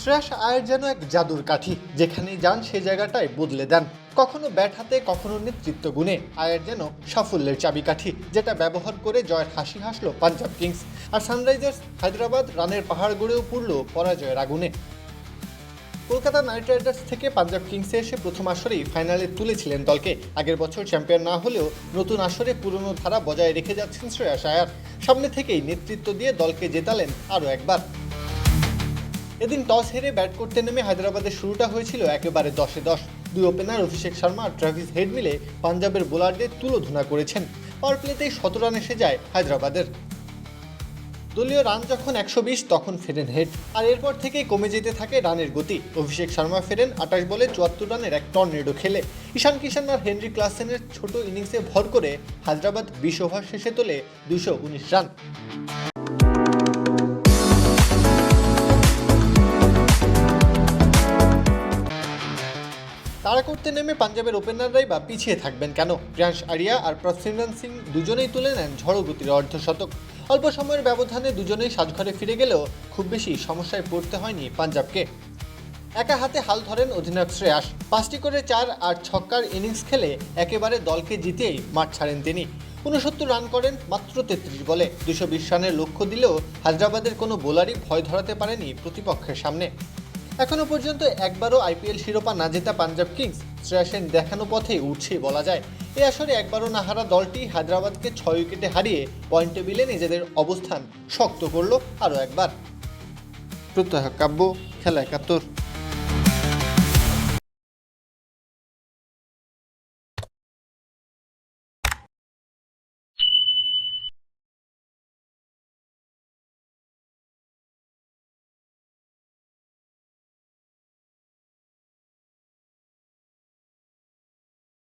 শ্রেয়াস আয়ার যেন এক জাদুর কাঠি, যেখানেই যান সে জায়গাটায় বদলে দেন। কখনো ব্যাট হাতে, কখনো নেতৃত্ব গুণে আয়ার যেন সাফল্যের চাবিকাঠি, যেটা ব্যবহার করে জয়ের হাসি হাসলো পাঞ্জাব কিংস। আর সানরাইজার্স হায়দ্রাবাদ রানের পাহাড় গড়েও পড়ল পরাজয়ের আগুনে। কলকাতা নাইট রাইডার্স থেকে পাঞ্জাব কিংসে এসে প্রথম আসরেই ফাইনালে তুলেছিলেন দলকে। আগের বছর চ্যাম্পিয়ন না হলেও নতুন আসরে পুরনো ধারা বজায় রেখে যাচ্ছেন শ্রেয়াস আয়ার। সামনে থেকেই নেতৃত্ব দিয়ে দলকে জেতালেন আরও একবার। এদিন টস হেরে ব্যাট করতে নেমে হায়দ্রাবাদের শুরুটা হয়েছিল একেবারে 10-10। দুই ওপেনার অভিষেক শর্মা আর ট্রাভিস হেড মিলে পাঞ্জাবের বোলারদের তুলোধনা করেছেন। পাওয়ার প্লেতেই 17 রান এসে যায় হায়দ্রাবাদের। দলীয় রান যখন 120 তখন ফেরেন হেড, আর এরপর থেকেই কমে যেতে থাকে রানের গতি। অভিষেক শর্মা ফেরেন 28 বলে 74 রানের এক টর্নেডো খেলে। ঈশান কিষান আর হেনরি ক্লাসেনের ছোট ইনিংসে ভর করে হায়দ্রাবাদ 20 ওভার শেষে তোলে 219 রান। তাড়া করতে নেমে পাঞ্জাবের ওপেনাররাই বা পিছিয়ে থাকবেন কেন? প্রিয়াংশ আরিয়া আর প্রসিমরন সিং দুজনেই তুলে নেন ঝড়ো গতির অর্ধশতক। অল্প সময়ের ব্যবধানে দুজনেই সাজঘরে ফিরে গেলেও খুব বেশি সমস্যায় পড়তে হয়নি পাঞ্জাবকে। একা হাতে হাল ধরেন অধিনায়ক শ্রেয়াস। 5টি করে 4 আর ছক্কার ইনিংস খেলে একেবারে দলকে জিতেই মাঠ ছাড়েন তিনি। 69 রান করেন মাত্র 33 বলে। 220 রানের লক্ষ্য দিলেও হায়দ্রাবাদের কোনো বোলারই ভয় ধরাতে পারেনি প্রতিপক্ষের সামনে। এখনও পর্যন্ত একবারও আইপিএল শিরোপা না জেতা পাঞ্জাব কিংস শ্রেয়াসের দেখানো পথেই উঠছেই বলা যায়। এ আসরে একবারও না হারা দলটি হায়দ্রাবাদকে 6 উইকেটে হারিয়ে পয়েন্ট টেবিলে নিজেদের অবস্থান শক্ত করল আরও একবার। প্রত্যহ কাব্য, খেলা 71।